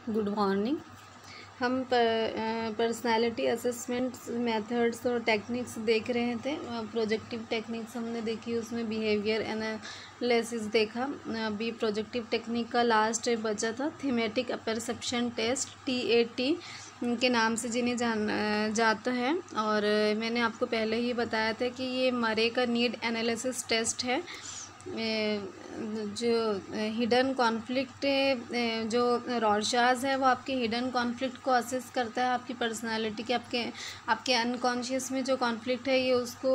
Good morning. हम personality assessments methods और techniques देख रहे थे। प्रोजेक्टिव टेक्निक्स हमने देखी, उसमें बिहेवियर एनालिसिस देखा। अभी प्रोजेक्टिव टेक्निक का लास्ट बचा था थीमेटिक परसेप्शन टेस्ट, TAT के नाम से जिन्हें जाता है। और मैंने आपको पहले ही बताया था कि ये मरे का नीड एनालिसिस टेस्ट है। जो हिडन कॉन्फ्लिक्ट जो रॉर्शाच है वो आपके हिडन कॉन्फ्लिक्ट को असेस करता है, आपकी पर्सनालिटी के आपके अनकॉन्शियस में जो कॉन्फ्लिक्ट है ये उसको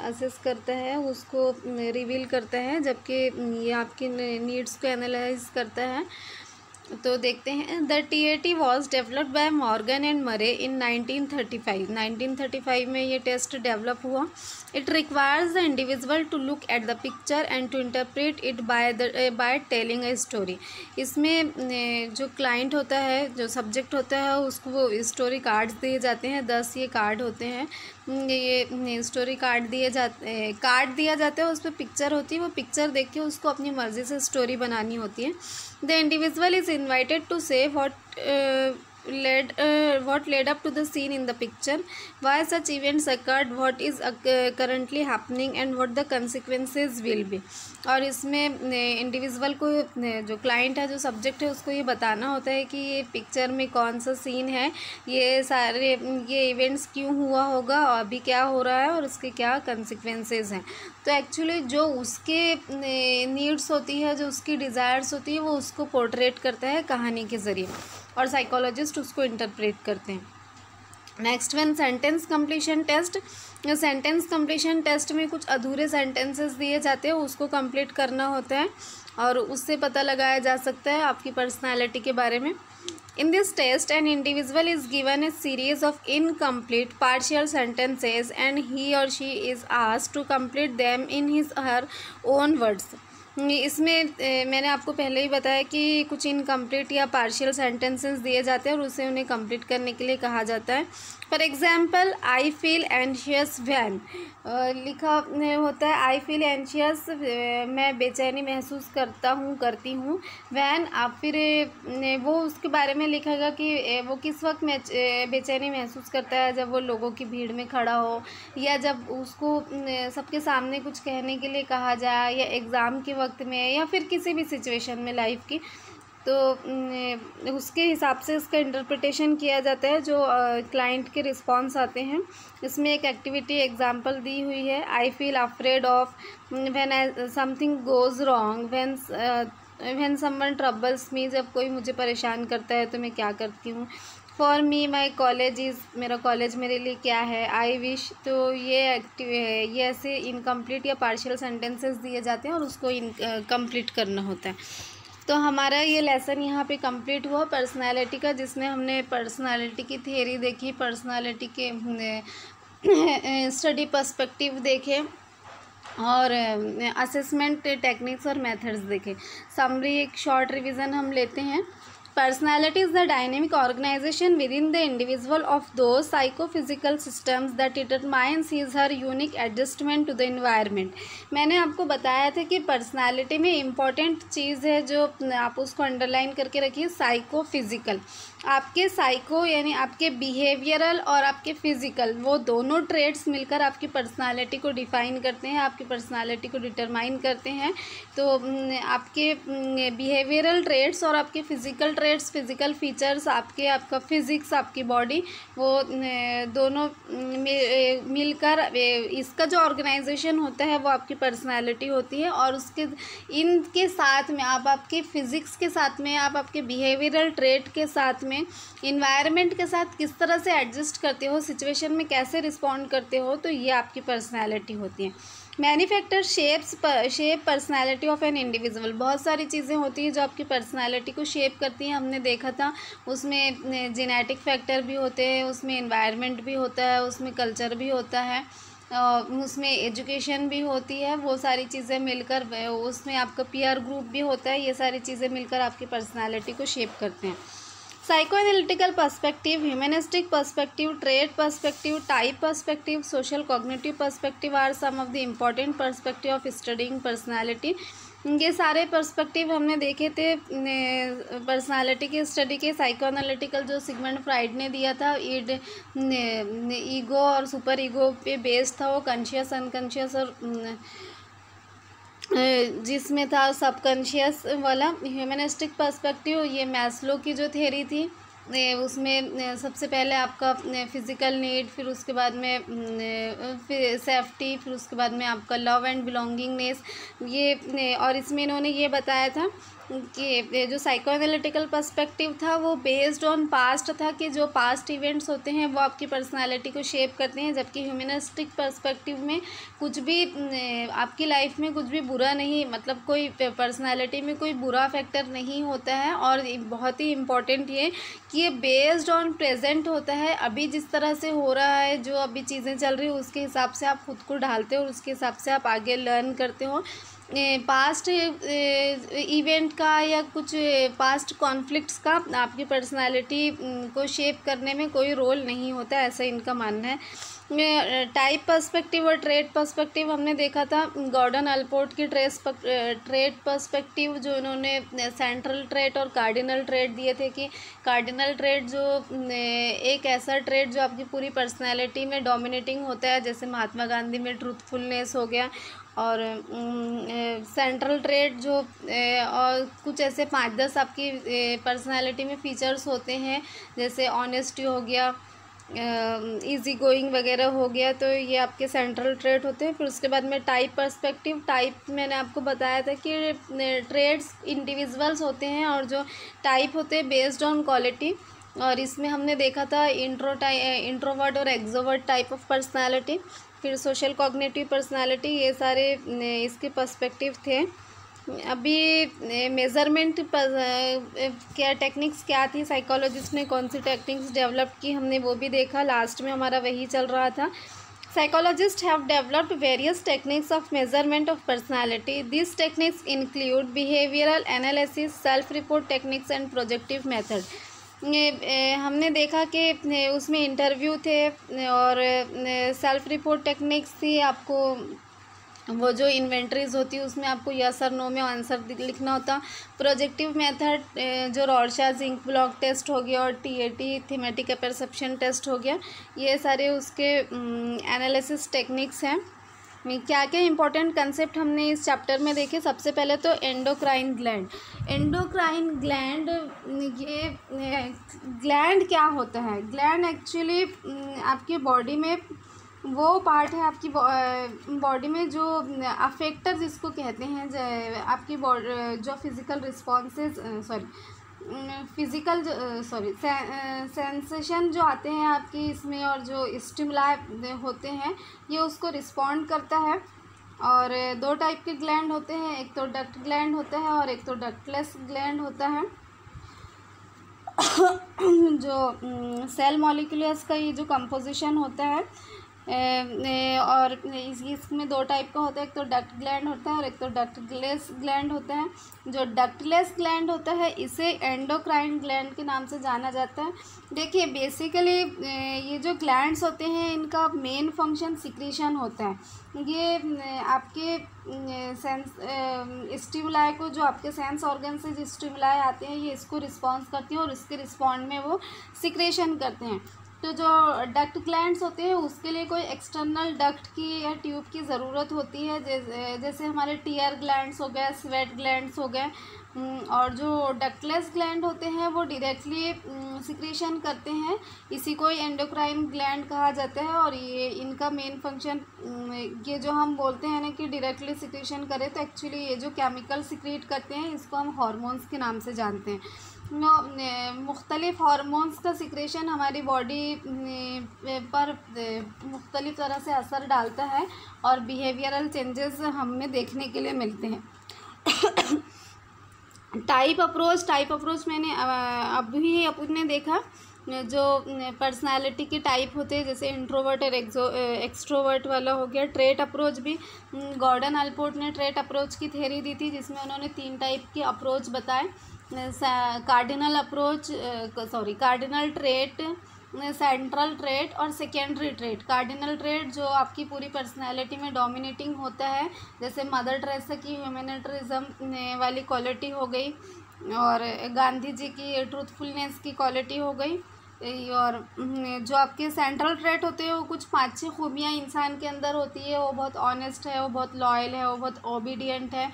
असेस करता है, उसको रिवील करता है, जबकि ये आपकी नीड्स को एनालाइज करता है। तो देखते हैं। The TAT was developed by Morgan and Murray in 1935 में ये टेस्ट डेवलप हुआ। It requires the individual to look at the picture and to interpret it by telling a story. इसमें जो क्लाइंट होता है, जो सब्जेक्ट होता है, उसको वो स्टोरी कार्ड्स दिए जाते हैं। 10 ये कार्ड होते हैं। ये स्टोरी कार्ड दिया जाता है, उस पर पिक्चर होती है। वो पिक्चर देख के उसको अपनी मर्ज़ी से स्टोरी बनानी होती है। The individual is invited to say what led up to the scene in the picture, why such events occurred, what is currently happening and what the consequences will be। और इसमें इंडिविजुअल को, जो client है, जो subject है, उसको ये बताना होता है कि ये पिक्चर में कौन सा सीन है, ये इवेंट्स क्यों हुआ होगा और अभी क्या हो रहा है और उसके क्या कंसिक्वेंसेस हैं। तो एक्चुअली जो उसके नीड्स होती है, जो उसकी डिज़ायर्स होती है, वो उसको पोर्ट्रेट करता है कहानी के ज़रिए और साइकोलॉजिस्ट उसको इंटरप्रेट करते हैं। Next one, sentence completion test. Sentence completion test में कुछ अधूरे सेंटेंसेस दिए जाते हैं, उसको कंप्लीट करना होता है और उससे पता लगाया जा सकता है आपकी पर्सनालिटी के बारे में। In this test, an individual is given a series of incomplete partial sentences and he or she is asked to complete them in his or her own words। इसमें मैंने आपको पहले ही बताया कि कुछ इनकम्प्लीट या पार्शियल सेंटेंसेस दिए जाते हैं और उसे उन्हें कंप्लीट करने के लिए कहा जाता है। For example, I feel anxious when लिखा होता है। आई फील एंशियस, मैं बेचैनी महसूस करती हूँ। वैन, आप फिर वो उसके बारे में लिखेगा कि वो किस वक्त बेचैनी महसूस करता है, जब वो लोगों की भीड़ में खड़ा हो, या जब उसको सबके सामने कुछ कहने के लिए कहा जाए, या एग्ज़ाम के वक्त में, या फिर किसी भी सिचुएशन में लाइफ की। तो उसके हिसाब से इसका इंटरप्रिटेशन किया जाता है, जो क्लाइंट के रिस्पॉन्स आते हैं। इसमें एक एक्टिविटी एग्जांपल दी हुई है। I feel afraid of when something goes wrong, when someone troubles me, जब कोई मुझे परेशान करता है तो मैं क्या करती हूँ। For me my college is, मेरा कॉलेज मेरे लिए क्या है। आई विश, तो ये ये ऐसे इनकम्प्लीट या पार्शियल सेंटेंसेस दिए जाते हैं और उसको कंप्लीट करना होता है। तो हमारा ये लेसन यहाँ पे कंप्लीट हुआ पर्सनालिटी का, जिसमें हमने पर्सनालिटी की थ्योरी देखी, पर्सनालिटी के स्टडी पर्सपेक्टिव देखे और असेसमेंट टेक्निक्स और मेथड्स देखे। समरी, एक शॉर्ट रिवीजन हम लेते हैं। Personality is the dynamic organization within the individual of those psychophysical systems that determines his her unique adjustment to the environment। मैंने आपको बताया था कि पर्सनालिटी में इम्पॉर्टेंट चीज़ है, जो आप उसको अंडरलाइन करके रखिए, साइकोफिज़िकल। आपके साइको यानी आपके बिहेवियरल और आपके फिज़िकल, वो दोनों ट्रेड्स मिलकर आपकी पर्सनालिटी को डिफ़ाइन करते हैं, आपकी पर्सनालिटी को डिटरमाइन करते हैं। तो आपके बिहेवियरल ट्रेड्स और आपके फिज़िकल ट्रेड्स, फिज़िकल फीचर्स, आपका फिज़िक्स, आपकी बॉडी, वो दोनों मिलकर इसका जो ऑर्गेनाइजेशन होता है वो आपकी पर्सनालिटी होती है। और इनके साथ में आप आपके फिज़िक्स के साथ में, आप आपके बिहेवियरल ट्रेड के साथ में, इन्वायरमेंट के साथ किस तरह से एडजस्ट करते हो, सिचुएशन में कैसे रिस्पॉन्ड करते हो, तो ये आपकी पर्सनालिटी होती है। Many factor shape personality of an individual. बहुत सारी चीज़ें होती हैं जो आपकी पर्सनैलिटी को शेप करती हैं, हमने देखा था। उसमें जेनेटिक फैक्टर भी होते हैं, उसमें एनवायरनमेंट भी होता है, उसमें कल्चर भी होता है, उसमें एजुकेशन भी होती है। वो सारी चीज़ें मिलकर, उसमें आपका पीयर ग्रुप भी होता है। ये सारी चीज़ें मिलकर आपकी पर्सनैलिटी को शेप करते हैं। Psychoanalytical perspective, humanistic perspective, trait perspective, type perspective, social cognitive perspective are some of the important perspective of studying personality। ये सारे पर्सपेक्टिव हमने देखे थे पर्सनालिटी के स्टडी के। साइको एनालिटिकल जो सिगमंड फ्राइड ने दिया था, ईगो और सुपर ईगो पे बेस्ड था वो, कॉन्शियस अनकॉन्शियस और जिसमें था सबकॉन्शियस वाला। ह्यूमनिस्टिक पर्सपेक्टिव, ये मैस्लो की जो थ्योरी थी उसमें सबसे पहले आपका फिज़िकल नीड, फिर उसके बाद में सेफ्टी, फिर उसके बाद में आपका लव एंड बिलोंगिंगनेस, ये और इसमें इन्होंने ये बताया था कि जो साइको एनालिटिकल पर्सपेक्टिव था वो बेस्ड ऑन पास्ट था, कि जो पास्ट इवेंट्स होते हैं वो आपकी पर्सनालिटी को शेप करते हैं, जबकि ह्यूमनिस्टिक पर्सपेक्टिव में कुछ भी आपकी लाइफ में कुछ भी बुरा नहीं, मतलब कोई पर्सनालिटी में कोई बुरा फैक्टर नहीं होता है। और बहुत ही इम्पॉर्टेंट ये कि ये बेस्ड ऑन प्रेजेंट होता है, अभी जिस तरह से हो रहा है, जो अभी चीज़ें चल रही है उसके हिसाब से आप खुद को ढालते हो और उसके हिसाब से आप आगे लर्न करते हो। पास्ट इवेंट का या कुछ पास्ट कॉन्फ्लिक्ट्स का आपकी पर्सनालिटी को शेप करने में कोई रोल नहीं होता, ऐसा इनका मानना है। टाइप पर्सपेक्टिव और ट्रेट पर्सपेक्टिव हमने देखा था। गॉर्डन अल्पोर्ट की ट्रेट पर्सपेक्टिव जो इन्होंने सेंट्रल ट्रेट और कार्डिनल ट्रेट दिए थे, कि कार्डिनल ट्रेट जो एक ऐसा ट्रेट जो आपकी पूरी पर्सनैलिटी में डोमिनेटिंग होता है, जैसे महात्मा गांधी में ट्रूथफुलनेस हो गया, और सेंट्रल ट्रेट जो और कुछ ऐसे 5-10 आपकी पर्सनैलिटी में फीचर्स होते हैं, जैसे ऑनेस्टी हो गया, इजी गोइंग वगैरह हो गया, तो ये आपके सेंट्रल ट्रेट होते हैं। फिर उसके बाद में टाइप पर्सपेक्टिव, टाइप मैंने आपको बताया था कि ट्रेट्स इंडिविजुअल्स होते हैं और जो टाइप होते हैं बेस्ड ऑन क्वालिटी, और इसमें हमने देखा था इंट्रोवर्ट और एक्सोवर्ट टाइप ऑफ पर्सनालिटी, फिर सोशल कॉग्निटिव पर्सनालिटी, ये सारे इसके पर्सपेक्टिव थे। अभी मेज़रमेंट क्या टेक्निक्स क्या थी, साइकोलॉजिस्ट ने कौन सी टेक्निक्स डेवलप की, हमने वो भी देखा। लास्ट में हमारा वही चल रहा था। Psychologists have developed various techniques of measurement of personality. These techniques include behavioral analysis, self-report techniques and projective method. हमने देखा कि उसमें इंटरव्यू थे और सेल्फ रिपोर्ट टेक्निक्स थी। आपको वो जो इन्वेंटरीज होती है उसमें आपको यस और नो में आंसर लिखना होता। प्रोजेक्टिव मेथड जो रॉर्शा जिंक ब्लॉक टेस्ट हो गया और TAT थीमेटिक परसेप्शन टेस्ट हो गया, ये सारे उसके एनालिसिस टेक्निक्स हैं। क्या क्या इंपॉर्टेंट कंसेप्ट हमने इस चैप्टर में देखे। सबसे पहले तो एंडोक्राइन ग्लैंड। एंडोक्राइन ग्लैंड, ये ग्लैंड क्या होता है? ग्लैंड एक्चुअली आपकी बॉडी में वो पार्ट है आपकी बॉडी में जो अफेक्टर जिसको कहते हैं, आपकी जो फिज़िकल रिस्पॉन्सेज सेंसेशन जो आते हैं आपकी इसमें और जो स्टिमुलाई होते हैं ये उसको रिस्पॉन्ड करता है। और 2 टाइप के ग्लैंड होते हैं, एक तो डक्ट ग्लैंड होता है और एक तो डक्टलेस ग्लैंड होता है। जो सेल मॉलिक्यूल्स का ये जो कंपोजिशन होता है और इसमें 2 टाइप का होता है, एक तो डक्ट ग्लैंड होता है और एक तो डक्टलेस ग्लैंड होता है। जो डक्टलेस ग्लैंड होता है इसे एंडोक्राइन ग्लैंड के नाम से जाना जाता है। देखिए बेसिकली ये जो ग्लैंड्स होते हैं इनका मेन फंक्शन सिक्रीशन होता है। ये आपके स्टिमुलाई को, जो आपके सेंस ऑर्गन से जो स्टिमुलाई आते हैं ये इसको रिस्पॉन्स करती हैं और इसके रिस्पॉन्ड में वो सिक्रेशन करते हैं। तो जो डक्ट ग्लैंड्स होते हैं उसके लिए कोई एक्सटर्नल डक्ट की या ट्यूब की ज़रूरत होती है, जैसे हमारे टीयर ग्लैंड्स हो गए, स्वेट ग्लैंड्स हो गए। और जो डक्टलेस ग्लैंड होते हैं वो डायरेक्टली सिक्रेशन करते हैं, इसी को एंडोक्राइन ग्लैंड कहा जाता है। और ये इनका मेन फंक्शन, ये जो हम बोलते हैं ना कि डायरेक्टली सिक्रेशन करें, तो एक्चुअली ये जो केमिकल सिक्रेट करते हैं इसको हम हार्मोन्स के नाम से जानते हैं। मुख्तलिफ़ हार्मोन्स का सिक्रेशन हमारी बॉडी पर मुख्तलिफ़ तरह से असर डालता है और बिहेवियरल चेंजेस हमें देखने के लिए मिलते हैं। टाइप अप्रोच मैंने अभी अपने देखा, जो पर्सनालिटी के टाइप होते हैं जैसे इंट्रोवर्ट और एक्सट्रोवर्ट वाला हो गया। ट्रेट अप्रोच भी गॉर्डन अल्पोर्ट ने ट्रेट अप्रोच की थ्योरी दी थी, जिसमें उन्होंने 3 टाइप के अप्रोच बताए। कार्डिनल ट्रेट, सेंट्रल ट्रेट और सेकेंडरी ट्रेट। कार्डिनल ट्रेट जो आपकी पूरी पर्सनैलिटी में डोमिनेटिंग होता है, जैसे मदर टेरेसा की ह्यूमैनिटेरिज्म वाली क्वालिटी हो गई, और गांधी जी की ट्रूथफुलनेस की क्वालिटी हो गई। और जो आपके सेंट्रल ट्रेट होते हैं वो कुछ 5-6 खूबियाँ इंसान के अंदर होती है। वो बहुत ऑनेस्ट है, वो बहुत लॉयल है, वो बहुत ओबीडियंट है।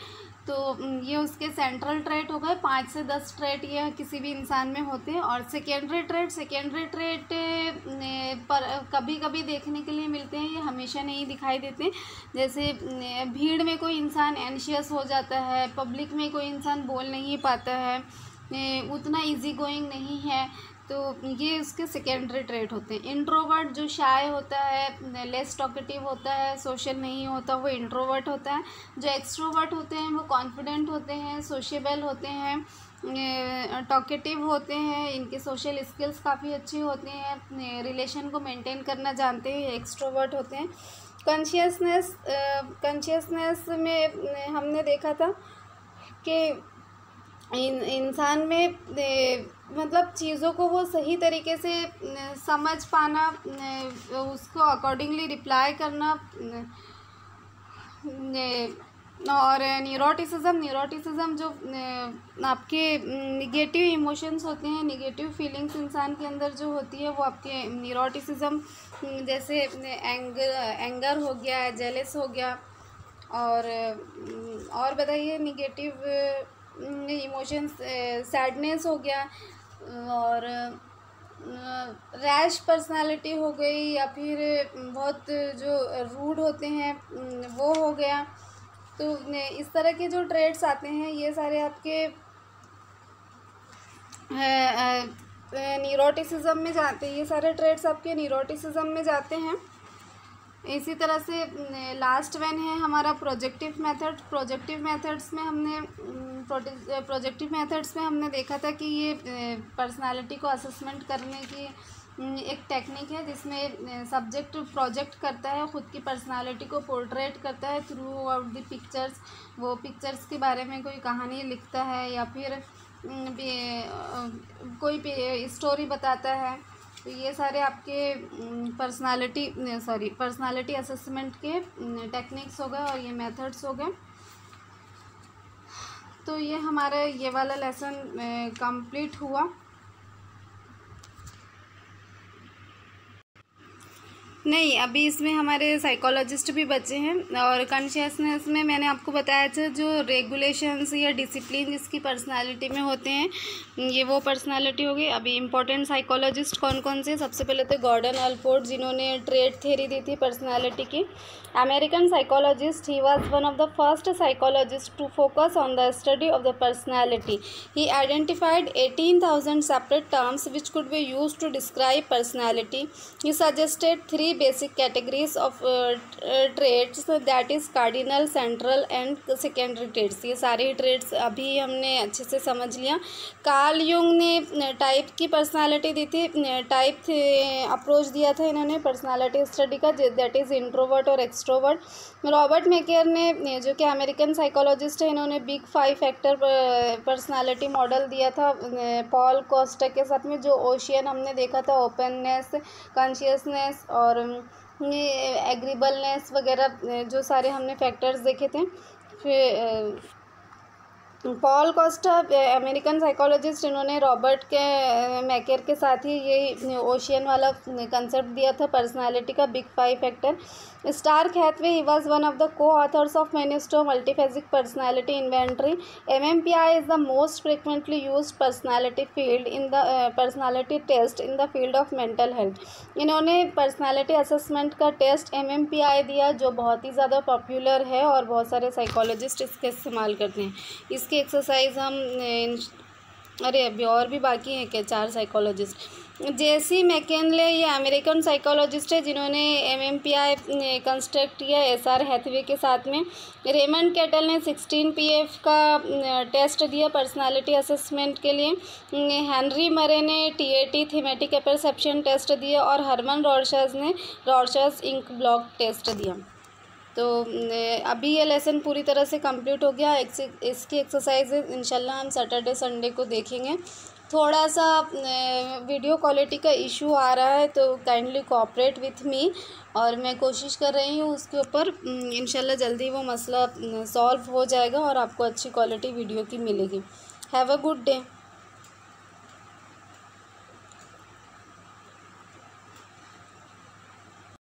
तो ये उसके सेंट्रल ट्रेट हो गए। 5 से 10 ट्रेट ये किसी भी इंसान में होते हैं। और सेकेंडरी ट्रेट पर कभी कभी देखने के लिए मिलते हैं, ये हमेशा नहीं दिखाई देते। जैसे भीड़ में कोई इंसान एंशियस हो जाता है, पब्लिक में कोई इंसान बोल नहीं पाता है, उतना इजी गोइंग नहीं है, तो ये उसके सेकेंडरी ट्रेट होते हैं। इंट्रोवर्ट जो शाय होता है, लेस टॉकेटिव होता है, सोशल नहीं होता, वो इंट्रोवर्ट होता है। जो एक्सट्रोवर्ट होते हैं वो कॉन्फिडेंट होते हैं, सोशेबल होते हैं, टॉकेटिव होते हैं, इनके सोशल स्किल्स काफ़ी अच्छे होते हैं, रिलेशन को मेंटेन करना जानते हैं, एक्सट्रोवर्ट होते हैं। कॉन्शियसनेस में हमने देखा था कि इंसान में मतलब चीज़ों को वो सही तरीके से समझ पाना, उसको अकॉर्डिंगली रिप्लाई करना, और न्यूरोटिसिज्म जो आपके निगेटिव इमोशंस होते हैं, निगेटिव फीलिंग्स इंसान के अंदर जो होती है, वो आपके न्यूरोटिसिज्म, जैसे एंगर हो गया, जेलस हो गया, और बताइए निगेटिव इमोशंस, सैडनेस हो गया, और रैश पर्सनालिटी हो गई, या फिर बहुत जो रूड होते हैं वो हो गया। तो इस तरह के जो ट्रेड्स आते हैं ये सारे आपके न्यूरोटिसिज्म में जाते हैं, ये सारे ट्रेड्स आपके न्यूरोटिसिज्म में जाते हैं। इसी तरह से लास्ट वन है हमारा प्रोजेक्टिव मेथड। प्रोजेक्टिव मेथड्स में हमने देखा था कि ये पर्सनालिटी को असेसमेंट करने की एक टेक्निक है, जिसमें सब्जेक्ट प्रोजेक्ट करता है, ख़ुद की पर्सनालिटी को पोर्ट्रेट करता है थ्रू आउट द पिक्चर्स। वो पिक्चर्स के बारे में कोई कहानी लिखता है, या फिर कोई स्टोरी बताता है। तो ये सारे आपके पर्सनालिटी असेसमेंट के टेक्निक्स हो गए, और ये मेथड्स हो गए। तो ये हमारा ये वाला लेसन कंप्लीट हुआ। नहीं, अभी इसमें हमारे साइकोलॉजिस्ट भी बचे हैं। और कॉन्शियसनेस में मैंने आपको बताया था जो रेगुलेशंस या डिसिप्लिन जिसकी पर्सनालिटी में होते हैं, ये वो पर्सनालिटी हो गई। अभी इम्पोर्टेंट साइकोलॉजिस्ट कौन कौन से, सबसे पहले तो गॉर्डन अल्पोर्ट, जिन्होंने ट्रेट थ्योरी दी थी पर्सनालिटी की। American psychologist, he was one of the first psychologist to focus on the study of the personality. He identified 18,000 separate terms which could be used to describe personality. He suggested 3 basic categories of traits, that is cardinal, central and secondary traits. ये सारे traits अभी हमने अच्छे से समझ लिया। Karl Jung ने type की पर्सनालिटी दी थी, टाइप अप्रोच दिया था इन्होंने पर्सनालिटी स्टडी का, दैट इज़ इंट्रोवर्ट और एक्सट्रोवर्ट। रॉबर्ट मैकेयर ने, जो कि अमेरिकन साइकोलॉजिस्ट है, इन्होंने बिग 5 फैक्टर पर्सनालिटी मॉडल दिया था पॉल कोस्टा के साथ में। जो ओशियन हमने देखा था, ओपननेस, कॉन्शियसनेस और एग्रीबलनेस वगैरह, जो सारे हमने फैक्टर्स देखे थे। फिर पॉल कोस्टा अमेरिकन साइकोलॉजिस्ट, इन्होंने रॉबर्ट के मैकेयर के साथ ही ये ओशियन वाला कंसेप्ट दिया था पर्सनालिटी का, big 5 factor. Stark Hathaway, he was one of the co-authors of Minnesota multiphasic personality inventory. MMPI is the most frequently used personality test in the field of mental health. इन्होंने personality assessment का test MMPI दिया, जो बहुत ही ज़्यादा popular है और बहुत सारे साइकोलॉजिस्ट इसका इस्तेमाल करते हैं। इसकी एक्सरसाइज हम अरे अभी और भी बाकी हैं क्या, 4 साइकोलॉजिस्ट। जेसी मैकेनले, ये अमेरिकन साइकोलॉजिस्ट है, जिन्होंने MMPI कंस्ट्रक्ट किया SR हैथवे के साथ में। रेमंड कैटल ने 16 PF का टेस्ट दिया पर्सनालिटी असेसमेंट के लिए। हेनरी मरे ने TAT थीमेटिक परसेप्शन टेस्ट दिया, और हरमन रॉर्शर्स ने रॉर्शर्स इंक ब्लॉक टेस्ट दिया। तो अभी ये लेसन पूरी तरह से कंप्लीट हो गया। इसकी एक्सरसाइज इंशाल्लाह हम सैटरडे संडे को देखेंगे। थोड़ा सा वीडियो क्वालिटी का इशू आ रहा है, तो काइंडली कोऑपरेट विथ मी, और मैं कोशिश कर रही हूँ उसके ऊपर। इंशाल्लाह जल्दी वो मसला सॉल्व हो जाएगा और आपको अच्छी क्वालिटी वीडियो की मिलेगी। Have a good day.